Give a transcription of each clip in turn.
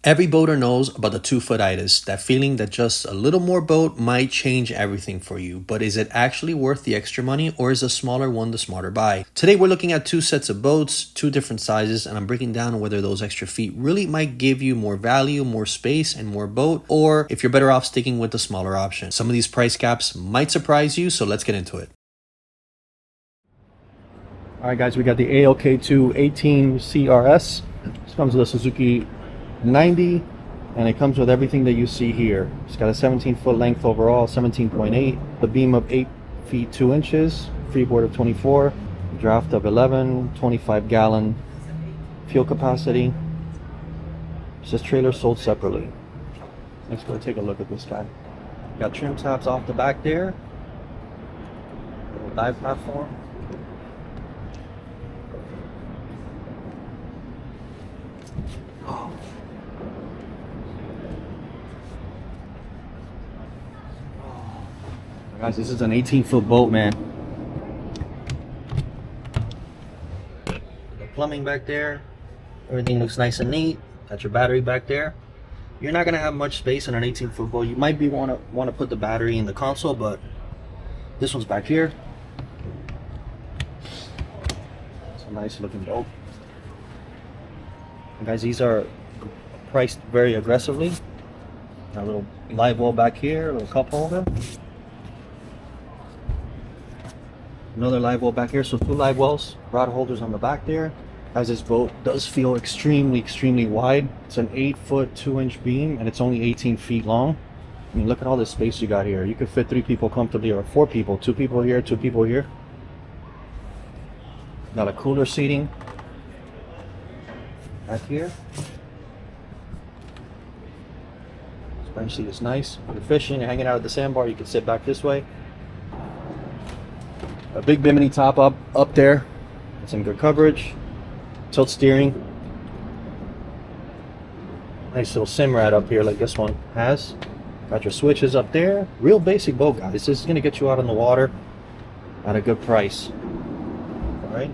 Every boater knows about the two-foot-itis, that feeling that just a little more boat might change everything for you. But is it actually worth the extra money, or is a smaller one the smarter buy? Today we're looking at two sets of boats, two different sizes, and I'm breaking down whether those extra feet really might give you more value, more space, and more boat, or if you're better off sticking with the smaller option. Some of these price gaps might surprise you, so let's get into it. Alright guys, we got the ALK2 18 CRS. This comes with a Suzuki 90, and it comes with everything that you see here. It's got a 17-foot length overall, 17.8, the beam of 8 feet 2 inches, freeboard of 24, draft of 11, 25-gallon fuel capacity. It says trailer sold separately. Let's go take a look at this guy. Got trim tabs off the back there, little dive platform. Guys, this is an 18-foot boat, man. The plumbing back there, everything looks nice and neat. Got your battery back there. You're not gonna have much space in an 18-foot boat. You might be want to put the battery in the console, but this one's back here. It's a nice looking boat. And guys, these are priced very aggressively. Got a little live well back here, a little cup holder. Another live well back here, so 2 live wells, rod holders on the back there. As this boat does feel extremely wide. It's an 8-foot 2-inch beam, and it's only 18 feet long. I mean, look at all this space you got here. You could fit 3 people comfortably, or 4 people. 2 people here, 2 people here. Got a cooler seating back here. This bench seat is nice. If you're fishing, you're hanging out at the sandbar, you can sit back this way. A big bimini top up there. It's in good coverage. Tilt steering. Nice little sim rad up here like this one has. Got your switches up there. Real basic boat, guys. This is going to get you out on the water at a good price. Alright.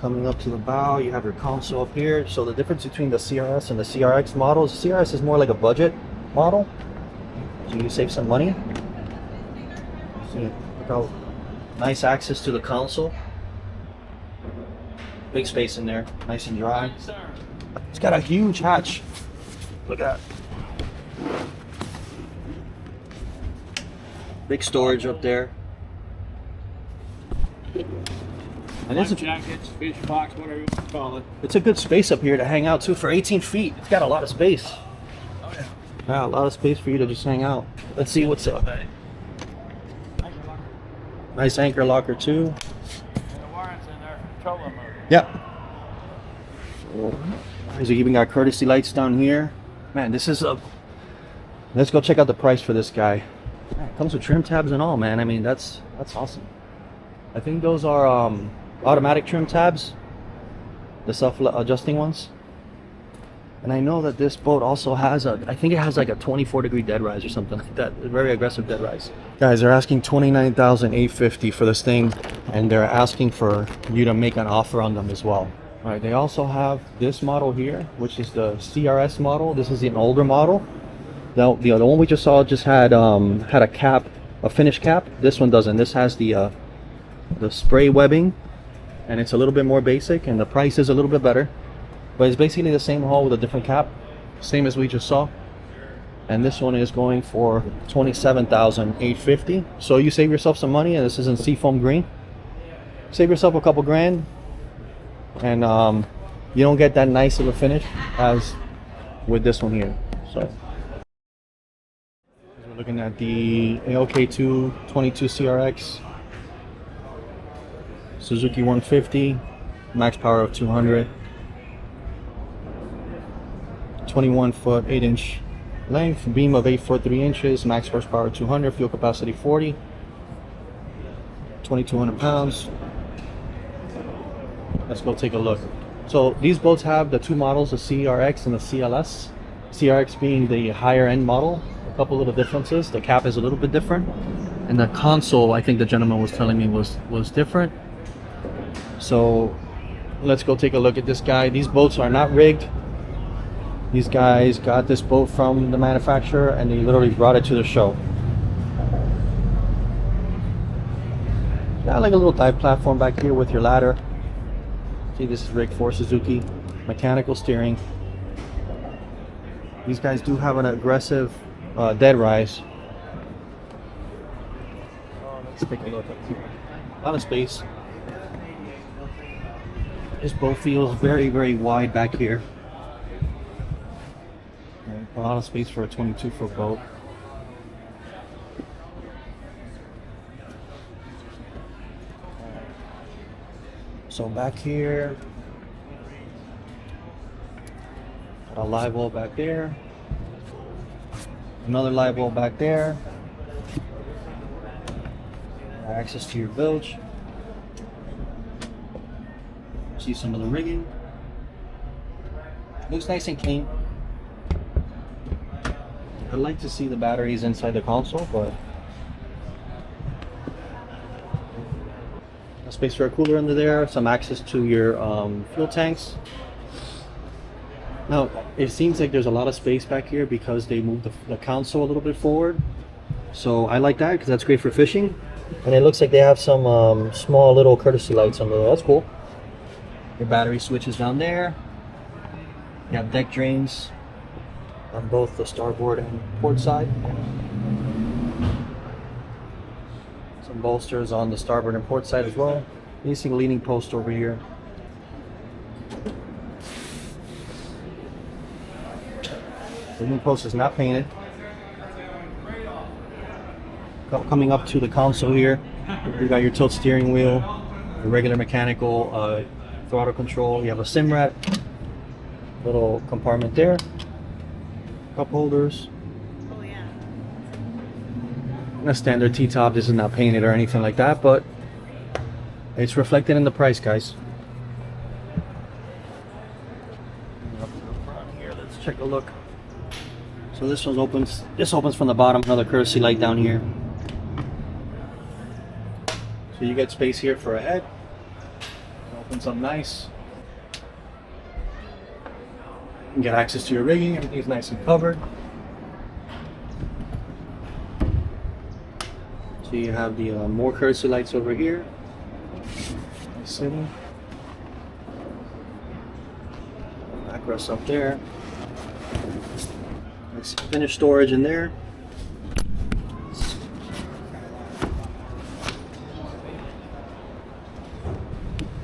Coming up to the bow, you have your console up here. So the difference between the CRS and the CRX models, the CRS is more like a budget model. So you save some money. See, look how nice access to the console. Big space in there, nice and dry. It's got a huge hatch. Look at that. Big storage up there. And Life jackets, fish box, whatever you want to call it. It's a good space up here to hang out too. For 18 feet, it's got a lot of space. Oh yeah. Yeah, a lot of space for you to just hang out. Let's see what's up. Nice anchor locker too. And the warrants in there for trolling mode. Yep. So you even got courtesy lights down here. Man, this is a... Let's go check out the price for this guy. Man, it comes with trim tabs and all, man. I mean, that's awesome. I think those are automatic trim tabs, the self-adjusting ones. And I know that this boat also has I think it has like a 24-degree dead rise or something like that. A very aggressive dead rise. Guys, they're asking $29,850 for this thing, and they're asking for you to make an offer on them as well. All right, they also have this model here, which is the CRS model. This is an older model. Now, the other one we just saw just had a cap, a finish cap. This one doesn't. This has the spray webbing, and it's a little bit more basic, and the price is a little bit better. But it's basically the same hull with a different cap, same as we just saw. And this one is going for $27,850. So you save yourself some money, and this is in seafoam green. Save yourself a couple grand, and you don't get that nice of a finish as with this one here. So we're looking at the ALK2 22 CRX, Suzuki 150, max power of 200. 21-foot 8-inch length, beam of 8 foot 3 inches, max horsepower 200, fuel capacity 40, 2,200 pounds. Let's go take a look. So these boats have the 2 models, the CRX and the CLS. CRX being the higher end model. A couple little differences. The cap is a little bit different, and the console, I think the gentleman was telling me, was different. So let's go take a look at this guy. These boats are not rigged. These guys got this boat from the manufacturer and they literally brought it to the show. Got like a little dive platform back here with your ladder. See, this is rigged for Suzuki. Mechanical steering. These guys do have an aggressive dead rise. Let's take a look up here. A lot of space. This boat feels very, very wide back here. A lot of space for a 22-foot boat. So back here, got a live well back there. Another live well back there. Access to your bilge. See some of the rigging. Looks nice and clean. I'd like to see the batteries inside the console, but a space for a cooler under there, some access to your fuel tanks. Now, it seems like there's a lot of space back here because they moved the console a little bit forward. So I like that because that's great for fishing. And it looks like they have some small little courtesy lights under there. That's cool. Your battery switches down there. You have deck drains on both the starboard and port side. Some bolsters on the starboard and port side as well. You see a leaning post over here. The leaning post is not painted. Coming up to the console here, you got your tilt steering wheel, your regular mechanical throttle control. You have a sim rack, little compartment there, cup holders. Oh yeah. A standard T-top. This is not painted or anything like that, but it's reflected in the price, guys. Up to the front here, let's take a look. So this one opens. This opens from the bottom. Another courtesy light down here. So you get space here for a head. It opens up nice. You can get access to your rigging. Everything's nice and covered. So you have the more courtesy lights over here. Sitting. Backrest up there. Nice finished storage in there.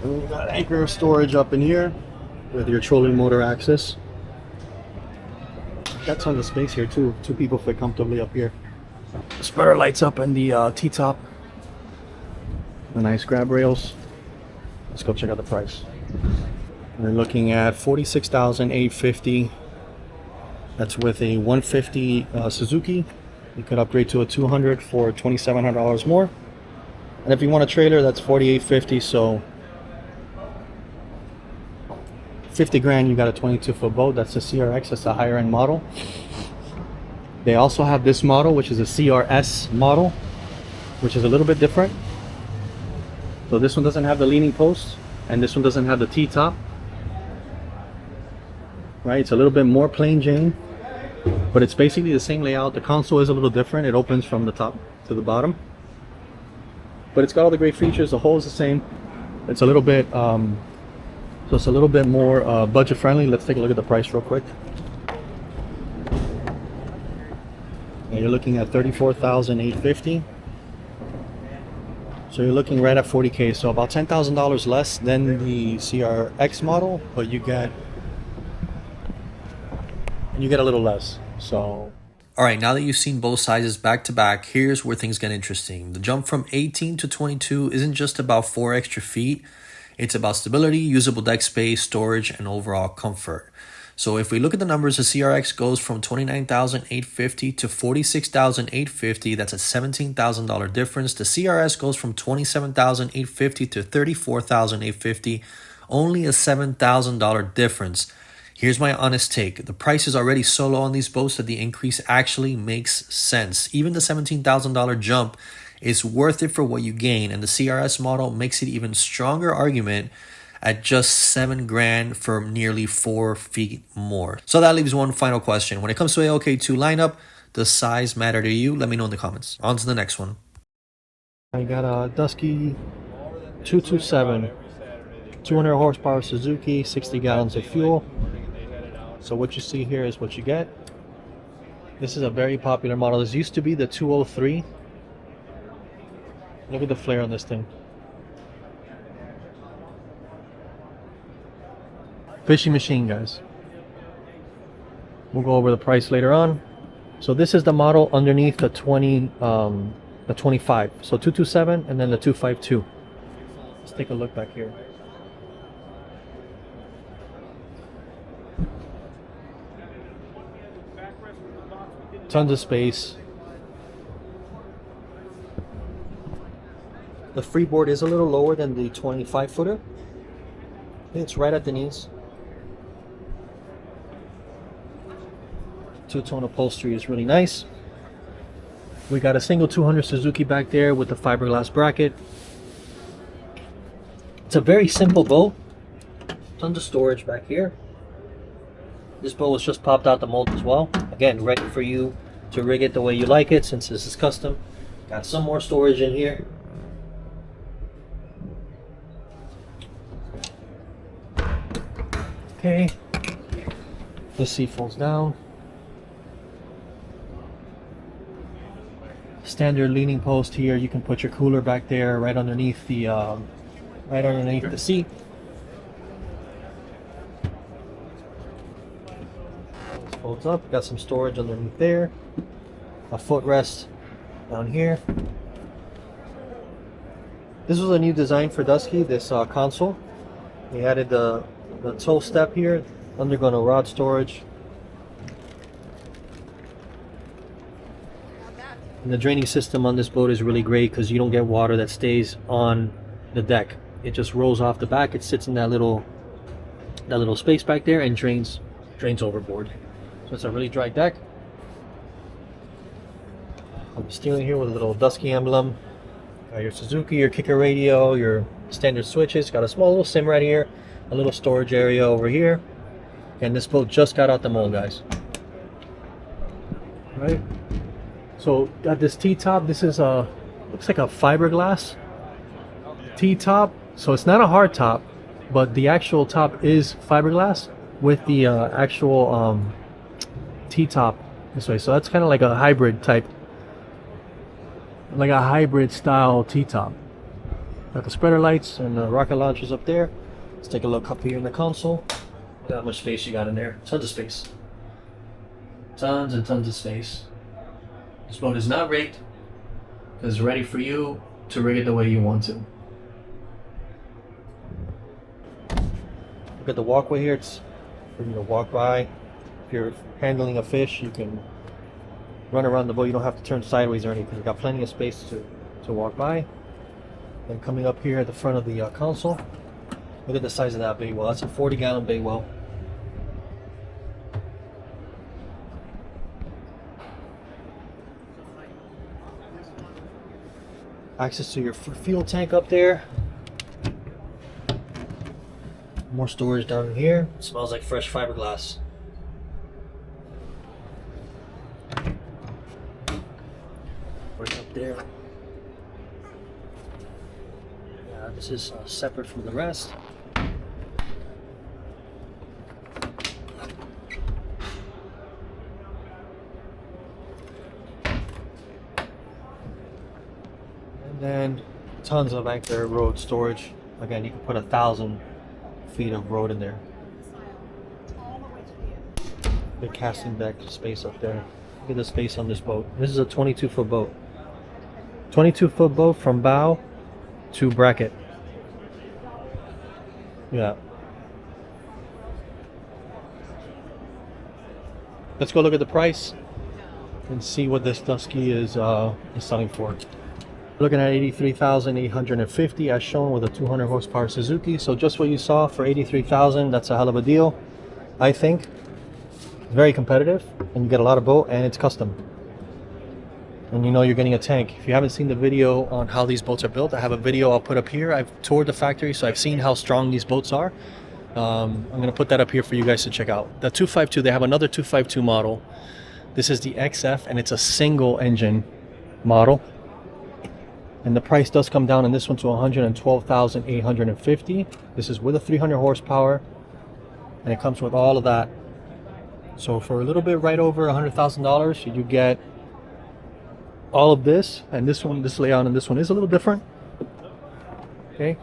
And you got anchor storage up in here with your trolling motor access. Got tons of space here too. Two people fit comfortably up here. The spreader lights up in the T-top. The nice grab rails. Let's go check out the price. We're looking at $46,850. That's with a 150 Suzuki. You could upgrade to a 200 for $2,700 more. And if you want a trailer, that's $48.50. So 50 grand, you got a 22-foot boat. That's the CRX. That's a higher end model. They also have this model, which is a CRS model, which is a little bit different. So this one doesn't have the leaning post, and this one doesn't have the T-top. Right, it's a little bit more plain Jane, but it's basically the same layout. The console is a little different. It opens from the top to the bottom, but it's got all the great features. The hull is the same. It's a little bit so it's a little bit more budget friendly. Let's take a look at the price real quick. And you're looking at $34,850. So you're looking right at $40K. So about $10,000 less than the CRX model, but you get a little less. So all right, now that you've seen both sizes back to back, here's where things get interesting. The jump from 18 to 22 isn't just about 4 extra feet. It's about stability, usable deck space, storage, and overall comfort. So if we look at the numbers, the CRX goes from $29,850 to $46,850. That's a $17,000 difference. The CRS goes from $27,850 to $34,850. Only a $7,000 difference. Here's my honest take. The price is already so low on these boats that the increase actually makes sense. Even the $17,000 jump is worth it for what you gain, and the CRS model makes it even stronger argument at just 7 grand for nearly 4 feet more. So that leaves one final question. When it comes to ALK2 lineup, does size matter to you? Let me know in the comments. On to the next one. I got a Dusky 227, 200 horsepower Suzuki, 60 gallons of fuel. So what you see here is what you get. This is a very popular model. This used to be the 203. Look at the flare on this thing. Fishing machine, guys. We'll go over the price later on. So this is the model underneath the 25. So 227 and then the 252. Let's take a look back here. Tons of space. The freeboard is a little lower than the 25 footer. It's right at the knees. Two-tone upholstery is really nice. We got a single 200 Suzuki back there with the fiberglass bracket. It's a very simple boat. Tons of storage back here. This boat was just popped out the mold as well. Again, ready for you to rig it the way you like it since this is custom. Got some more storage in here. Okay. The seat folds down. Standard leaning post here. You can put your cooler back there, right underneath the seat. Folds up. Got some storage underneath there. A footrest down here. This was a new design for Dusky. This console. We added the toe step here. Undergone a rod storage. And the draining system on this boat is really great because you don't get water that stays on the deck. It just rolls off the back. It sits in that little space back there and drains overboard. So it's a really dry deck. The steering here with a little Dusky emblem. Got your Suzuki, your kicker radio, your standard switches. Got a small little sim right here. A little storage area over here. And this boat just got out the mold, guys. All right. So got this T-top. This is looks like a fiberglass T-top. So it's not a hard top, but the actual top is fiberglass with the actual T-top this way. So that's kind of like a hybrid type, like a hybrid style T-top. Got the spreader lights and the rocket launchers up there. Let's take a look up here in the console. Look how much space you got in there. Tons of space. Tons and tons of space. This boat is not rigged. It's ready for you to rig it the way you want to. Look at the walkway here. It's for you to walk by. If you're handling a fish, you can run around the boat. You don't have to turn sideways or anything. You've got plenty of space to walk by. Then coming up here at the front of the console, look at the size of that bay well. That's a 40-gallon bay well. Access to your fuel tank up there. More storage down here. It smells like fresh fiberglass. Right up there. Yeah, this is separate from the rest. And then tons of anchor road storage. Again, you can put 1,000 feet of road in there. Big casting deck space up there. Look at the space on this boat. This is a 22-foot boat. 22-foot boat from bow to bracket. Yeah. Let's go look at the price and see what this Dusky is selling for. Looking at $83,850 as shown with a 200 horsepower Suzuki. So just what you saw for $83,000, that's a hell of a deal, I think. Very competitive, and you get a lot of boat, and it's custom. and you know you're getting a tank. If you haven't seen the video on how these boats are built, I have a video I'll put up here. I've toured the factory, so I've seen how strong these boats are. I'm going to put that up here for you guys to check out. The 252, they have another 252 model. This is the XF, and it's a single engine model. And the price does come down in this one to $112,850. This is with a 300 horsepower, and it comes with all of that. So for a little bit right over $100,000, you do get all of this. And this one, this layout and this one is a little different. Okay.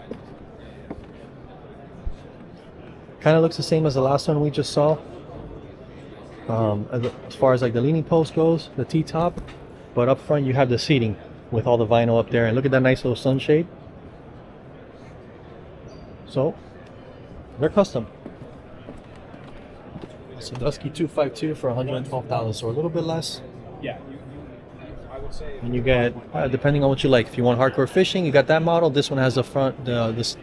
Kind of looks the same as the last one we just saw. As far as like the leaning post goes, the T-top. But up front you have the seating with all the vinyl up there, and look at that nice little sunshade. So they're custom. It's a Dusky 252 for $112,000, so a little bit less. Yeah. I would say. And you get, depending on what you like. If you want hardcore fishing, you got that model. This one has the front, the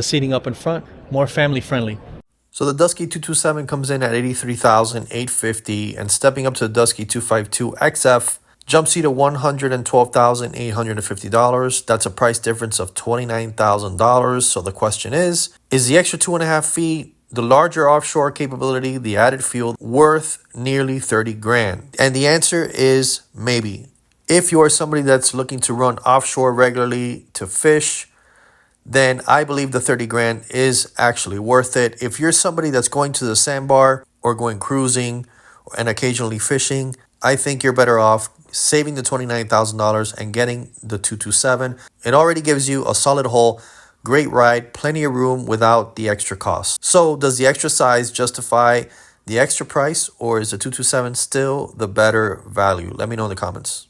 seating up in front, more family friendly. So the Dusky 227 comes in at $83,850, and stepping up to the Dusky 252 XF jumps you to $112,850. That's a price difference of $29,000. So the question is the extra 2.5 feet, the larger offshore capability, the added fuel worth nearly 30 grand? And the answer is maybe. If you're somebody that's looking to run offshore regularly to fish, then I believe the 30 grand is actually worth it. If you're somebody that's going to the sandbar or going cruising and occasionally fishing, I think you're better off saving the $29,000 and getting the 227. It already gives you a solid hull, great ride, plenty of room without the extra cost. So does the extra size justify the extra price, or is the 227 still the better value? Let me know in the comments.